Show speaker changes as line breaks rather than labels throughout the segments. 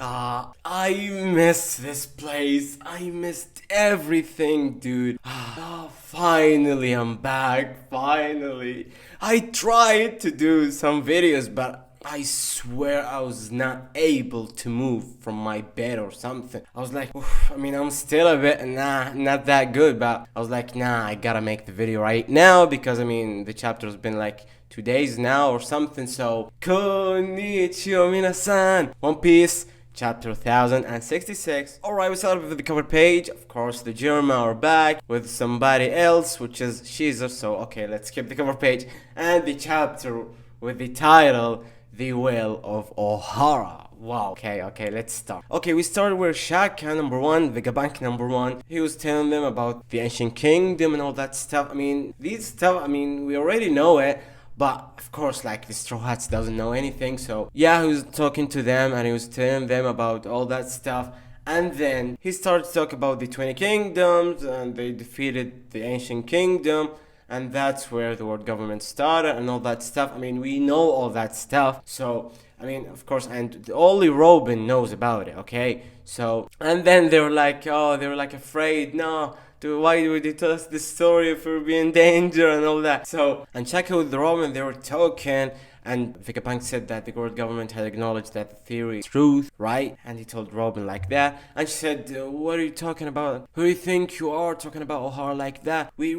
I miss this place. I missed everything, dude. Finally, I'm back. Finally. I tried to do some videos, but I swear I was not able to move from my bed or something. I was like, oof, I mean, I'm still a bit, not that good, but I was like, nah, I gotta make the video right now because, I mean, the chapter's been like 2 days now or something, so. Konnichiwa minasan! One Piece. Chapter 1066. Alright, we start with the cover page. Of course, the German are back with somebody else, which is Shiza. So, okay, let's skip the cover page. And the chapter with the title, The Will of Ohara. Wow. Okay, let's start. Okay, we started with Shaka number 1, Vegapunk number 1. He was telling them about the ancient kingdom and all that stuff. I mean, we already know it. But of course, like, the Straw Hats doesn't know anything, so yeah, he was talking to them and he was telling them about all that stuff. And then he started to talk about the 20 kingdoms and they defeated the ancient kingdom. And that's where the world government started and all that stuff. I mean, we know all that stuff. So, I mean, of course, and only Robin knows about it, okay? So, and then they were like, afraid, no. Why would you tell us this story if we're in danger and all that? So, and Chaka with Robin, they were talking, and Vegapunk said that the world government had acknowledged that the theory is truth, right? And he told Robin like that, and she said, what are you talking about? Who do you think you are talking about Ohara like that? We're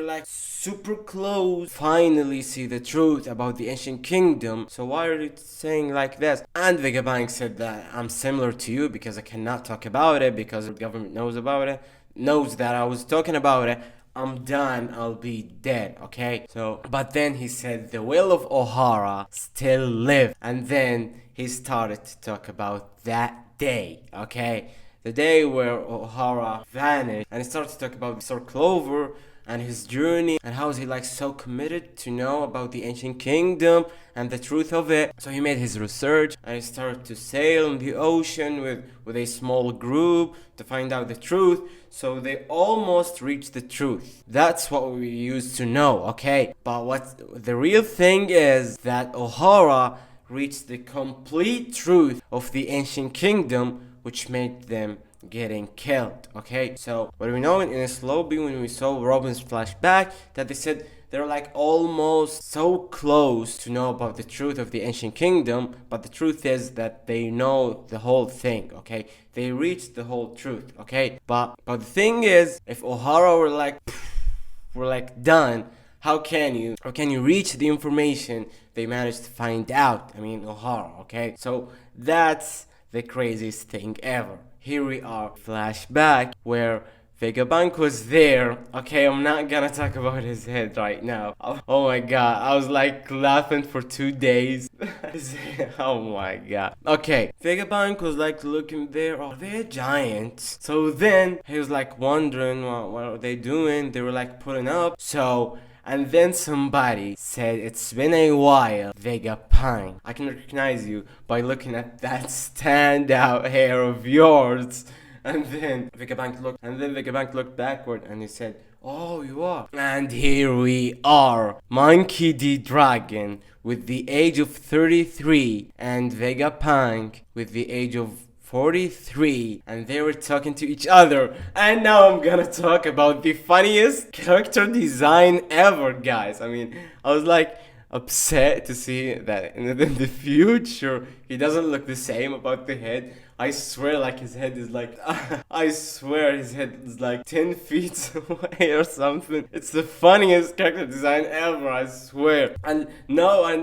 like super close. Finally see the truth about the ancient kingdom, so why are you saying like this? And Vegapunk said that I'm similar to you because I cannot talk about it because the government knows that I was talking about it. I'm done, I'll be dead, okay? So, but then he said the will of Ohara still live. And then he started to talk about that day, okay? The day where Ohara vanished. And he started to talk about Sir Clover and his journey and how is he like so committed to know about the ancient kingdom and the truth of it. So he made his research and he started to sail in the ocean with a small group to find out the truth. So they almost reached the truth. That's what we used to know, okay? But what the real thing is that Ohara reached the complete truth of the ancient kingdom, which made them getting killed, okay? So what we know in a slow beat when we saw Robin's flashback, that they said they're like almost so close to know about the truth of the ancient kingdom, but the truth is that they know the whole thing, okay? They reached the whole truth, okay? But the thing is, if Ohara were like done, how can you reach the information they managed to find out? I mean, Ohara, okay? So that's the craziest thing ever. Here we are, flashback, where Vegapunk was there. Okay, I'm not gonna talk about his head right now. Oh my god, I was like laughing for 2 days. Oh my god. Okay, Vegapunk was like looking there. Oh, they're giants. So then he was like wondering what are they doing? They were like putting up. So, and then somebody said, it's been a while, Vegapunk. I can recognize you by looking at that standout hair of yours. And then Vegapunk looked backward and he said, oh, you are. And here we are, Monkey D. Dragon with the age of 33 and Vegapunk with the age of 43, and they were talking to each other. And now I'm gonna talk about the funniest character design ever, guys. I mean, I was like upset to see that in the future he doesn't look the same about the head. I swear, like, his head is like I swear his head is like 10 feet away or something. It's the funniest character design ever, I swear. And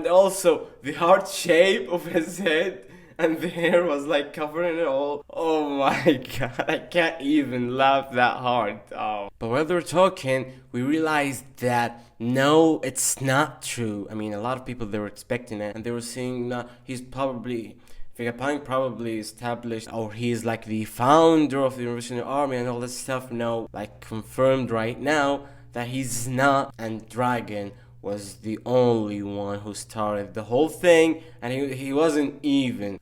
also the heart shape of his head and the hair was like covering it all. Oh my god, I can't even laugh that hard. Oh. But while they're talking, we realized that no, it's not true. I mean, a lot of people, they were expecting it and they were saying, no, Vegapunk probably established, or he's like the founder of the Revolutionary Army and all this stuff. No, like confirmed right now that he's not, and Dragon was the only one who started the whole thing, and he wasn't even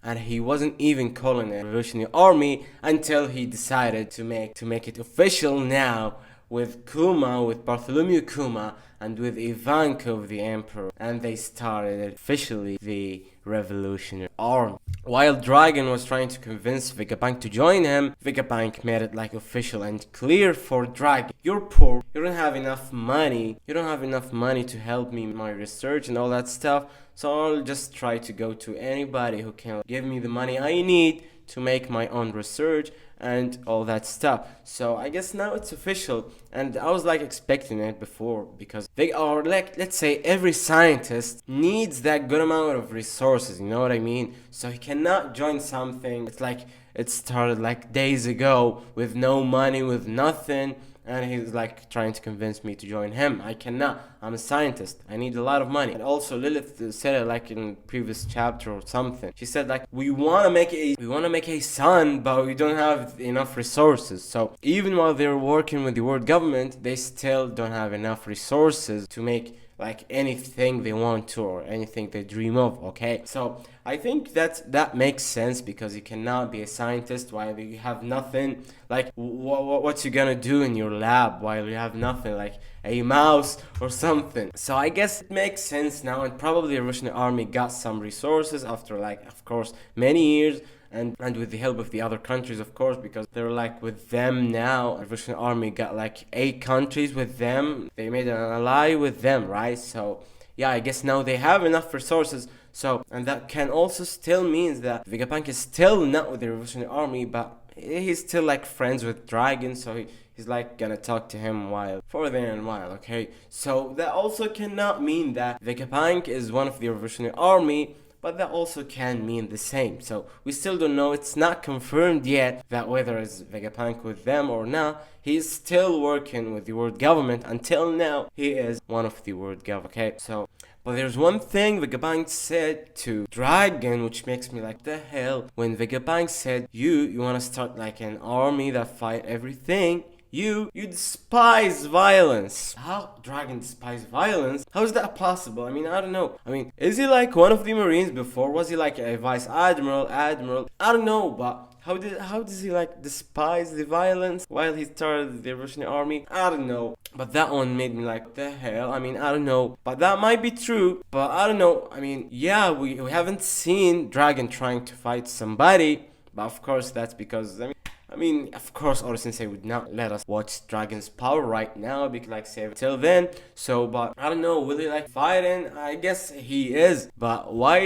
calling it Revolutionary Army until he decided to make it official now with Kuma, with Bartholomew Kuma, and with Ivankov the Emperor, and they started officially the Revolutionary Army. While Dragon was trying to convince Vegapunk to join him, Vegapunk made it like official and clear for Dragon. You're poor, you don't have enough money, to help me in my research and all that stuff, so I'll just try to go to anybody who can give me the money I need to make my own research and all that stuff. So I guess now it's official, and I was like expecting it before, because they are like, let's say every scientist needs that good amount of resources, you know what I mean? So he cannot join something, it's like it started like days ago with no money, with nothing, and he's like trying to convince me to join him. I cannot. I'm a scientist. I need a lot of money. And also Lilith said it like in previous chapter or something. She said like we wanna make a sun, but we don't have enough resources. So even while they're working with the world government, they still don't have enough resources to make like anything they want to or anything they dream of. Okay, so I think that makes sense, because you cannot be a scientist while you have nothing. Like what you gonna do in your lab while you have nothing, like a mouse or something? So I guess it makes sense now, and probably the Russian army got some resources after, like, of course, many years, and with the help of the other countries, of course, because they're like with them now. The Russian army got like 8 countries with them. They made an ally with them, right? So yeah, I guess now they have enough resources. So, and that can also still means that Vegapunk is still not with the Revolutionary Army, but he's still like friends with Dragon, so he's like gonna talk to him for a while, okay? So that also cannot mean that Vegapunk is one of the Revolutionary Army, but that also can mean the same. So we still don't know. It's not confirmed yet that whether it's Vegapunk with them or not. He's still working with the world government. Until now, he is one of the world government. Okay, so but there's one thing Vegapunk said to Dragon which makes me like, the hell? When Vegapunk said, you wanna start like an army that fight everything. You despise violence. How Dragon despise violence? How is that possible? I mean, I don't know. I mean, is he like one of the Marines before? Was he like a vice admiral? I don't know, but how does he like despise the violence while he started the Russian army? I don't know. But that one made me like, what the hell? I mean, I don't know. But that might be true. But I don't know. I mean, yeah, we haven't seen Dragon trying to fight somebody. But of course, that's because, I mean, of course, Oro Sensei would not let us watch Dragon's power right now, because like save it till then. So, but I don't know, will he like fighting? I guess he is. But why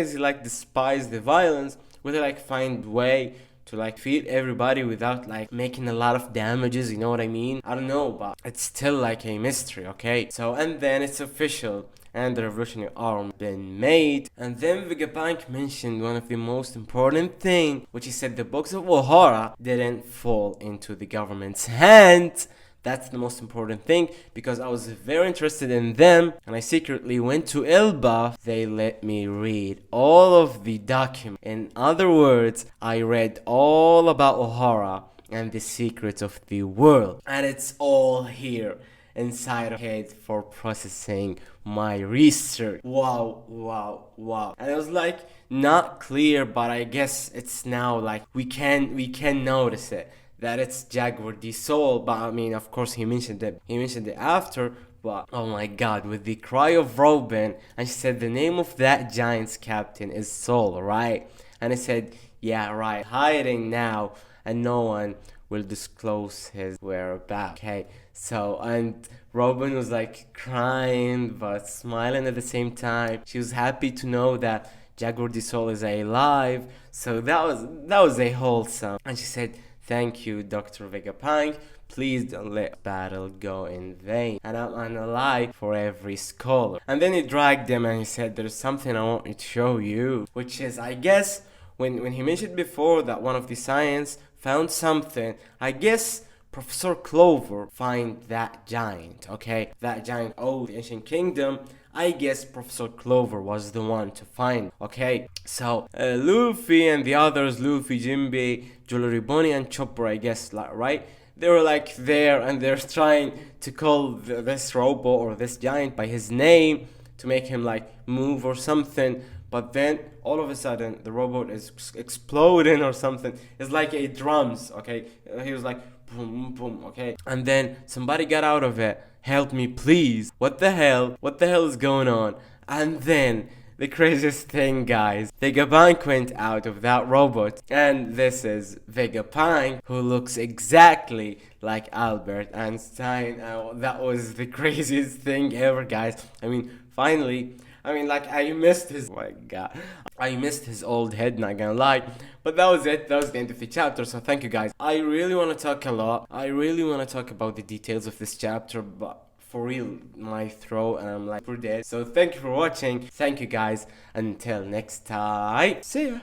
is he like despise the violence? Will he like find way to like feed everybody without like making a lot of damages? You know what I mean? I don't know, but it's still like a mystery, okay? So, and then it's official, and the Revolutionary Army been made. And then Vegapunk mentioned one of the most important thing, which he said the books of Ohara didn't fall into the government's hands. That's the most important thing, because I was very interested in them, and I secretly went to Elbaf. They let me read all of the documents. In other words, I read all about Ohara and the secrets of the world, and it's all here inside of head for processing my research. Wow. And it was like not clear, but I guess it's now like we can notice it, that it's Jaguar D Soul. But I mean, of course, he mentioned it after. But oh my god, with the cry of Robin, and she said the name of that giant's captain is Soul, right? And I said, yeah, right, hiding now, and no one will disclose his whereabouts. Okay, so, and Robin was like crying but smiling at the same time. She was happy to know that Jaguar D Soul is alive. So that was a wholesome. And she said, thank you, Dr. Vegapunk. Please don't let battle go in vain. And I'm an ally for every scholar. And then he dragged them and he said, there's something I want to show you. Which is, I guess, when he mentioned before that one of the science found something, I guess Professor Clover find that giant, okay? That giant old ancient kingdom. I guess Professor Clover was the one to find, okay? So, Luffy and the others, Luffy, Jinbei, Jewelry Bonnie, and Chopper, I guess, right? They were like there, and they're trying to call this robot or this giant by his name to make him like move or something. But then all of a sudden the robot is exploding or something. It's like a drums, okay? He was like boom, boom, okay? And then somebody got out of it. Help me, please. What the hell? What the hell is going on? And then the craziest thing, guys, Vegapunk went out of that robot, and this is Vegapunk, who looks exactly like Albert Einstein. That was the craziest thing ever, guys. I mean, finally, like, I missed his. Oh my god. I missed his old head, not gonna lie. But that was it. That was the end of the chapter. So thank you, guys. I really want to talk a lot. I really want to talk about the details of this chapter, but for real, my throat and I'm like, for dead. So thank you for watching. Thank you, guys. Until next time. See ya.